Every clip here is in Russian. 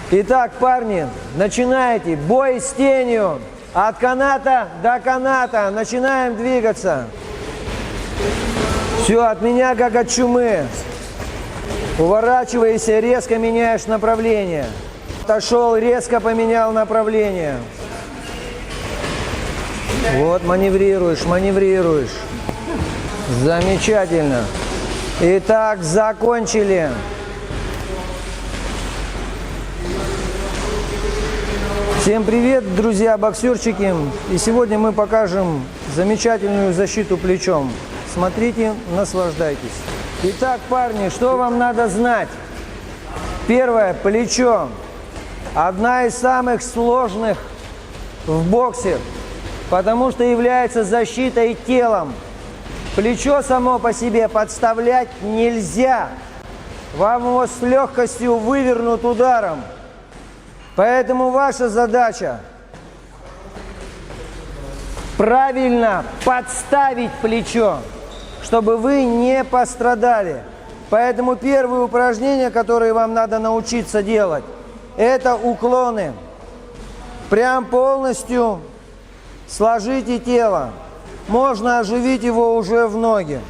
Итак, парни, начинайте. Бой с тенью. От каната до каната. Начинаем двигаться. Все, от меня как от чумы. Уворачивайся, резко меняешь направление. Отошел, резко поменял направление. Вот, маневрируешь, маневрируешь. Замечательно. Итак, закончили. Всем привет, друзья боксерчики. И сегодня мы покажем замечательную защиту плечом. Смотрите, наслаждайтесь. Итак, парни, что вам надо знать? Первое, плечо. Одна из самых сложных в боксе, потому что является защитой телом. Плечо само по себе подставлять нельзя. Вам его с легкостью вывернут ударом. Поэтому ваша задача правильно подставить плечо, чтобы вы не пострадали. Поэтому первые упражнения, которые вам надо научиться делать, это уклоны. Прям полностью сложите тело. Можно оживить его уже в ноги,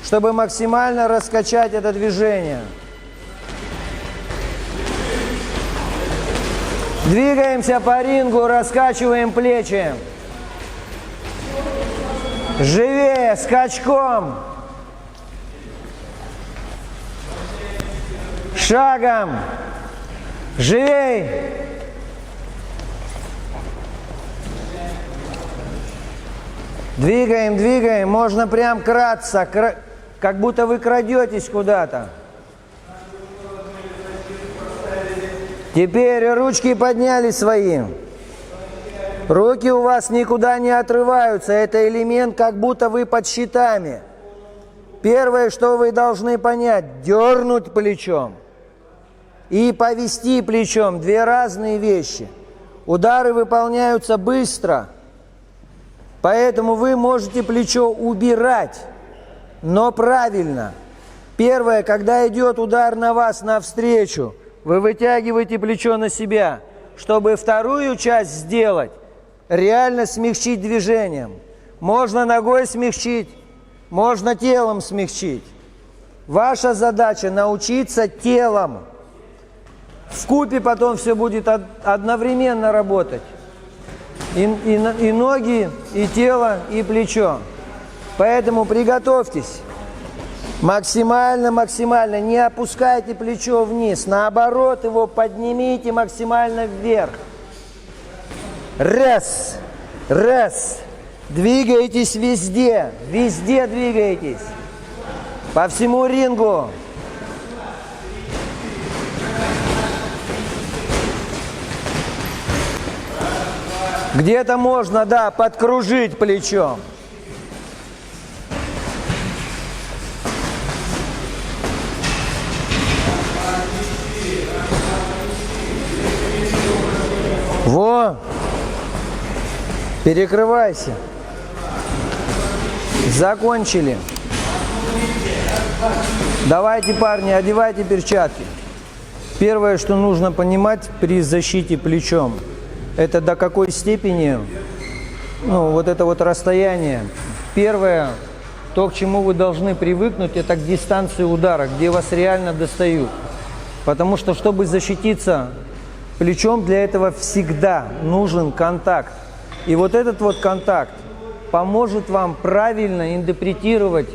чтобы максимально раскачать это движение. Двигаемся по рингу, раскачиваем плечи. Живее, скачком. Шагом. Живей. Двигаем, двигаем. Можно прям краться, как будто вы крадетесь куда-то. Теперь ручки подняли свои. Руки у вас никуда не отрываются. Это элемент, как будто вы под щитами. Первое, что вы должны понять, дернуть плечом и повести плечом. Две разные вещи. Удары выполняются быстро, поэтому вы можете плечо убирать, но правильно. Первое, когда идет удар на вас навстречу, вы вытягиваете плечо на себя, чтобы вторую часть сделать, реально смягчить движением. Можно ногой смягчить, можно телом смягчить. Ваша задача научиться телом. Вкупе потом все будет одновременно работать. И ноги, и тело, и плечо. Поэтому приготовьтесь. Максимально не опускайте плечо вниз. Наоборот, его поднимите максимально вверх. Раз. Двигайтесь везде. Везде двигайтесь. По всему рингу. Где-то можно, да, подкружить плечом. Во! Перекрывайся. Закончили. Давайте, парни, одевайте перчатки. Первое, что нужно понимать при защите плечом, это до какой степени, вот это вот расстояние. Первое, то, к чему вы должны привыкнуть, это к дистанции удара, где вас реально достают. Потому что, чтобы защититься плечом, для этого всегда нужен контакт. И вот этот вот контакт поможет вам правильно интерпретировать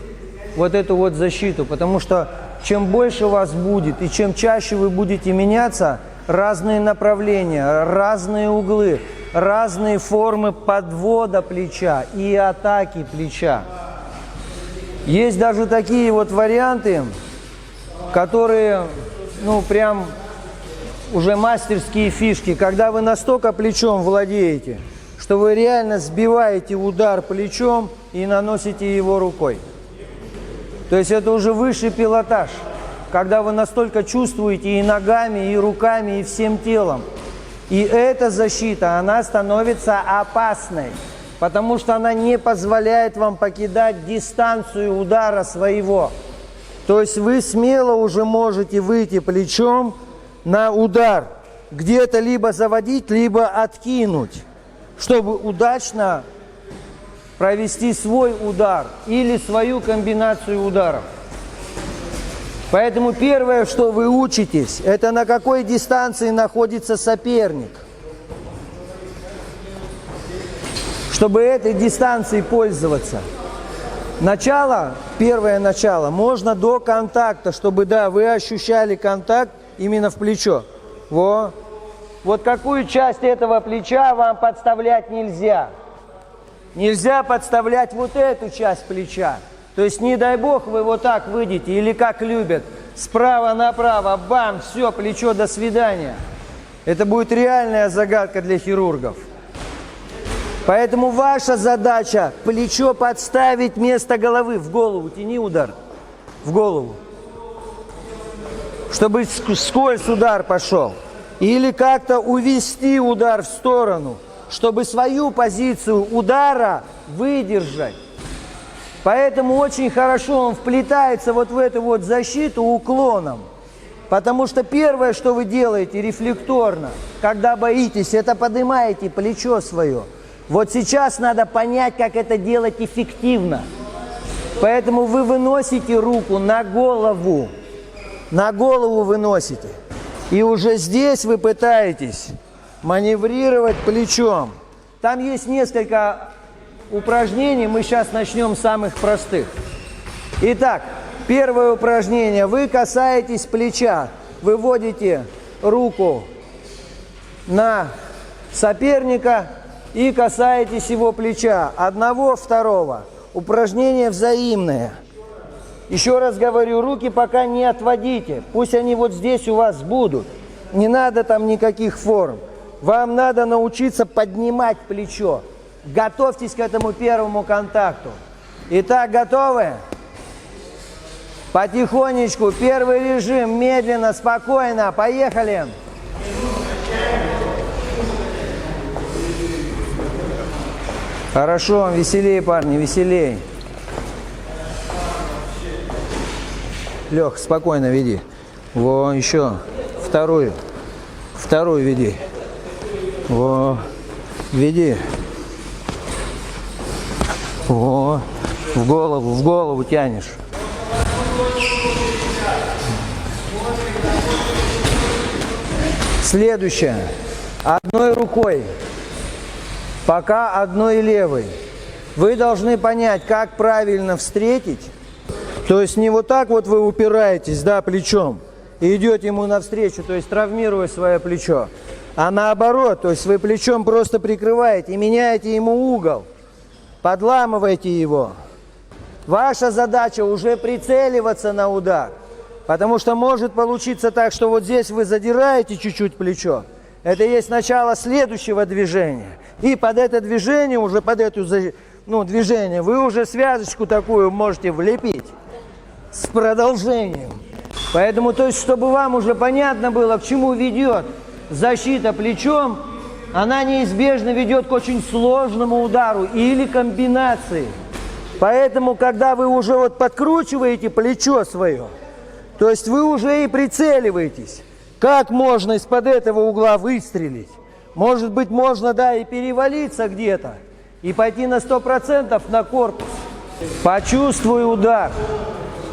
вот эту вот защиту. Потому что чем больше вас будет и чем чаще вы будете меняться, разные направления, разные углы, разные формы подвода плеча и атаки плеча. Есть даже такие вот варианты, которые, прям уже мастерские фишки, когда вы настолько плечом владеете, что вы реально сбиваете удар плечом и наносите его рукой. То есть это уже высший пилотаж, когда вы настолько чувствуете и ногами, и руками, и всем телом. И эта защита, она становится опасной, потому что она не позволяет вам покидать дистанцию удара своего. То есть вы смело уже можете выйти плечом на удар. где-то либо заводить, либо откинуть, чтобы удачно провести свой удар или свою комбинацию ударов. Поэтому первое, что вы учитесь, это на какой дистанции находится соперник. Чтобы этой дистанцией пользоваться. Начало, первое начало, можно до контакта, чтобы, да, вы ощущали контакт именно в плечо. Вот какую часть этого плеча вам подставлять нельзя. Нельзя подставлять вот эту часть плеча. То есть, не дай бог, вы вот так выйдете, или как любят, справа направо, бам, все, плечо, до свидания. Это будет реальная загадка для хирургов. Поэтому ваша задача плечо подставить вместо головы. В голову тяни удар. В голову. Чтобы скользь удар пошел. Или как-то увести удар в сторону, чтобы свою позицию удара выдержать. Поэтому очень хорошо он вплетается вот в эту вот защиту уклоном. Потому что первое, что вы делаете рефлекторно, когда боитесь, это поднимаете плечо свое. Вот сейчас надо понять, как это делать эффективно. Поэтому вы выносите руку на голову. На голову выносите. И уже здесь вы пытаетесь маневрировать плечом. Там есть несколько упражнений. Мы сейчас начнем с самых простых. Итак, первое упражнение. Вы касаетесь плеча. Выводите руку на соперника и касаетесь его плеча. Одного, второго. Упражнение взаимное. Еще раз говорю, руки пока не отводите. Пусть они вот здесь у вас будут. Не надо там никаких форм. Вам надо научиться поднимать плечо. Готовьтесь к этому первому контакту. Итак, готовы? Потихонечку. Первый режим. Медленно, спокойно. Поехали. Хорошо, веселее, парни, веселее. Лех, спокойно веди. Во, еще. Вторую. Вторую веди. Во, веди. Во, в голову тянешь. Следующее. Одной рукой. Пока одной левой. Вы должны понять, как правильно встретить. То есть не вот так вот вы упираетесь, да, плечом и идете ему навстречу, то есть травмируя свое плечо. А наоборот, то есть вы плечом просто прикрываете и меняете ему угол. Подламываете его. Ваша задача уже прицеливаться на удар. Потому что может получиться так, что вот здесь вы задираете чуть-чуть плечо. Это есть начало следующего движения. И под это движение, уже под это движение, вы уже связочку такую можете влепить с продолжением. Поэтому, то есть, чтобы вам уже понятно было, к чему ведет защита плечом, она неизбежно ведет к очень сложному удару или комбинации. Поэтому, когда вы уже вот подкручиваете плечо свое, то есть вы уже и прицеливаетесь. Как можно из-под этого угла выстрелить? Может быть, можно, да, и перевалиться где-то, и пойти на 100% на корпус. Почувствуй удар.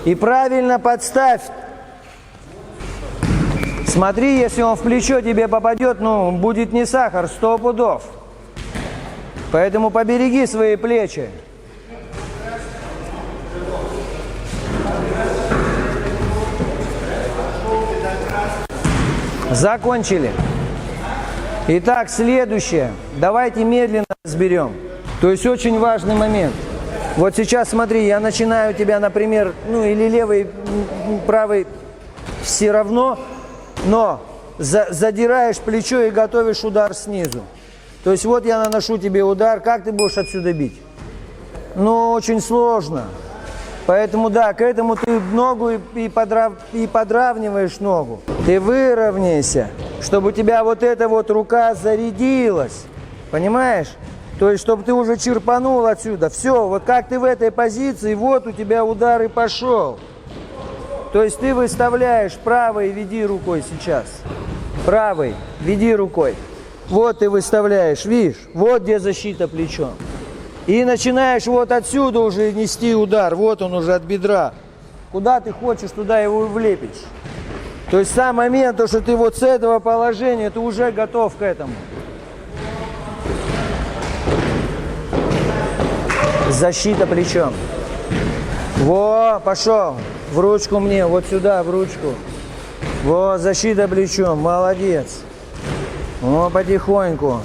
И правильно подставь. Смотри, если он в плечо тебе попадет, будет не сахар, 100 пудов. Поэтому побереги свои плечи. Закончили. Итак, следующее. Давайте медленно разберем. То есть очень важный момент. Вот сейчас смотри, я начинаю тебя, например, или левый, правый, все равно, но задираешь плечо и готовишь удар снизу. То есть вот я наношу тебе удар, как ты будешь отсюда бить? Очень сложно. Поэтому, да, к этому ты ногу и подравниваешь ногу. Ты выровняйся, чтобы у тебя вот эта вот рука зарядилась. Понимаешь? То есть, чтобы ты уже черпанул отсюда. Все, вот как ты в этой позиции, вот у тебя удар и пошел. То есть, ты выставляешь правой, веди рукой сейчас. Правый. Веди рукой. Вот ты выставляешь, видишь? Вот где защита плечом. И начинаешь вот отсюда уже нести удар. Вот он уже от бедра. Куда ты хочешь, туда его и влепишь. То есть сам момент, то, что ты вот с этого положения, ты уже готов к этому. Защита плечом. Во, пошел. В ручку мне, вот сюда, в ручку. Во, защита плечом, молодец. О, потихоньку.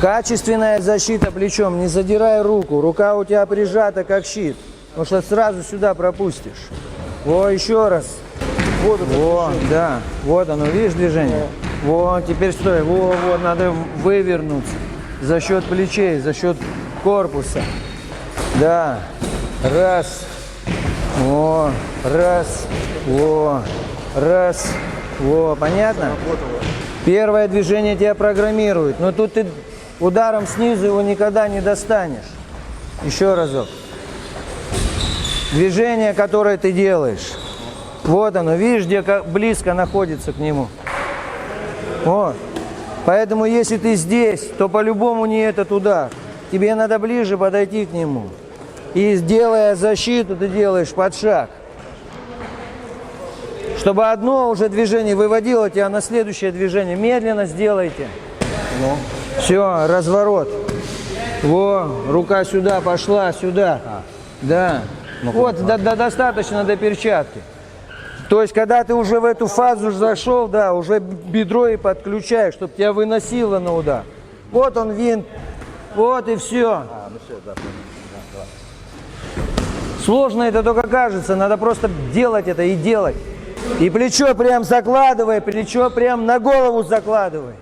Качественная защита плечом, не задирай руку. Рука у тебя прижата, как щит. Потому что сразу сюда пропустишь. Во, еще раз. Вот, во, да. Вот оно, видишь движение? Вот, теперь стой. Во, вот, надо вывернуться. За счет плечей, за счет корпуса. Да. Раз. Во. Раз. Во. Раз. Во. Понятно? Первое движение тебя программирует. Но тут ты ударом снизу его никогда не достанешь. Еще разок. Движение, которое ты делаешь. Вот оно. Видишь, где близко находится к нему. Вот. Поэтому, если ты здесь, то по-любому не этот удар. Тебе надо ближе подойти к нему. И, делая защиту, ты делаешь под шаг. Чтобы одно уже движение выводило тебя на следующее движение. Медленно сделайте. Все, разворот. Во, рука сюда пошла, сюда. Да. Вот, достаточно до перчатки. То есть, когда ты уже в эту фазу зашел, да, уже бедро и подключаешь, чтобы тебя выносило на удар. Вот он винт, вот и все. Сложно это только кажется, надо просто делать это и делать. И плечо прям закладывай, плечо прям на голову закладывай.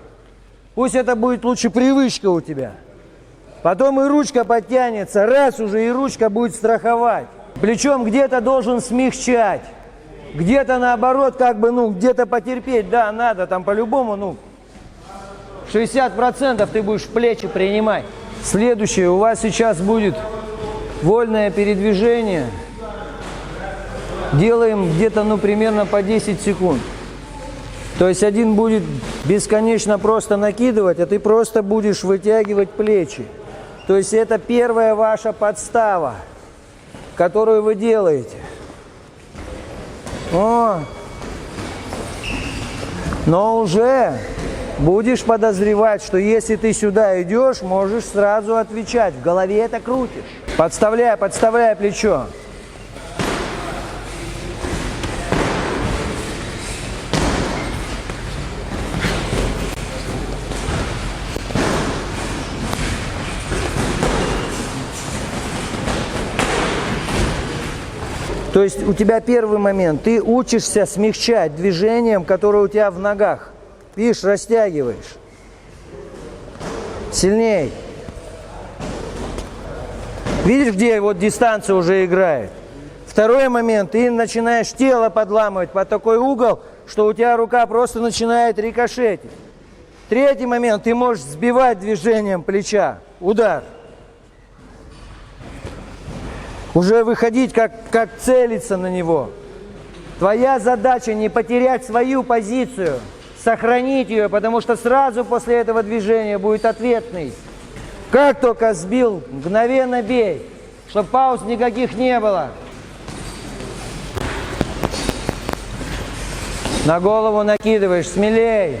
Пусть это будет лучше привычка у тебя. Потом и ручка подтянется, раз уже и ручка будет страховать. Плечом где-то должен смягчать. Где-то наоборот, как бы, ну, где-то потерпеть, да, надо, там по-любому, ну, 60% ты будешь в плечи принимать. Следующее, у вас сейчас будет вольное передвижение. Делаем где-то, ну, примерно по 10 секунд. То есть один будет бесконечно просто накидывать, а ты просто будешь вытягивать плечи. То есть это первая ваша подстава, которую вы делаете. О. Но уже будешь подозревать, что если ты сюда идешь, можешь сразу отвечать. В голове это крутишь. Подставляй плечо. То есть у тебя первый момент, ты учишься смягчать движением, которое у тебя в ногах. Видишь, растягиваешь. Сильней. Видишь, где вот дистанция уже играет? Второй момент, ты начинаешь тело подламывать под такой угол, что у тебя рука просто начинает рикошетить. Третий момент, ты можешь сбивать движением плеча. Удар. Уже выходить, как целиться на него. Твоя задача не потерять свою позицию, сохранить ее, потому что сразу после этого движения будет ответный. Как только сбил, мгновенно бей, чтобы пауз никаких не было. На голову накидываешь, смелей.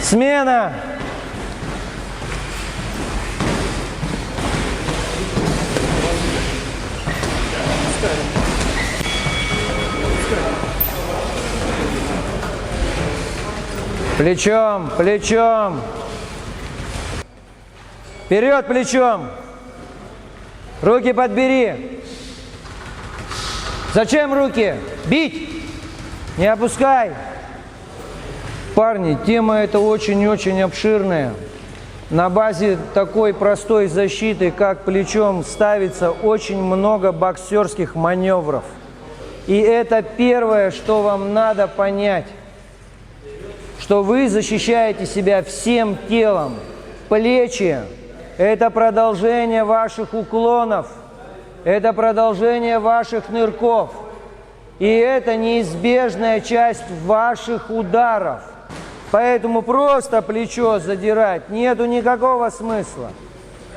Смена. Плечом, плечом. Вперед плечом. Руки подбери. Зачем руки? Бить. Не опускай. Парни, тема эта очень-очень обширная. На базе такой простой защиты, как плечом, ставится очень много боксерских маневров. И это первое, что вам надо понять. Что вы защищаете себя всем телом. Плечи – это продолжение ваших уклонов. Это продолжение ваших нырков. И это неизбежная часть ваших ударов. Поэтому просто плечо задирать нету никакого смысла.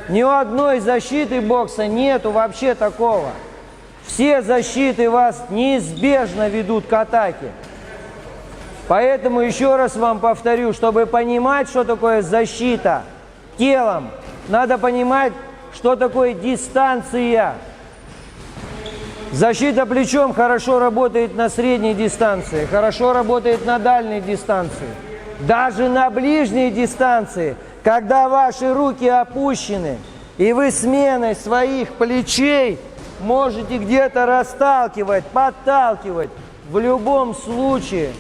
Ни у одной защиты бокса нету вообще такого. Все защиты вас неизбежно ведут к атаке. Поэтому еще раз вам повторю, чтобы понимать, что такое защита телом, надо понимать, что такое дистанция. Защита плечом хорошо работает на средней дистанции, хорошо работает на дальней дистанции. Даже на ближней дистанции, когда ваши руки опущены, и вы сменой своих плечей можете где-то расталкивать, подталкивать. В любом случае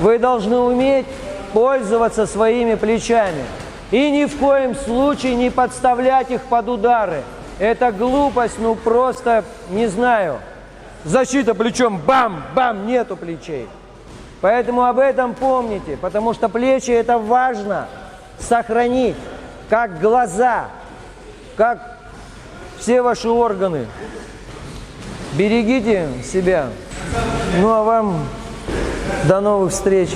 вы должны уметь пользоваться своими плечами. И ни в коем случае не подставлять их под удары. Это глупость, ну просто, не знаю. Защита плечом, бам-бам, нету плечей. Поэтому об этом помните, потому что плечи это важно сохранить, как глаза, как все ваши органы. Берегите себя. Ну а вам до новых встреч.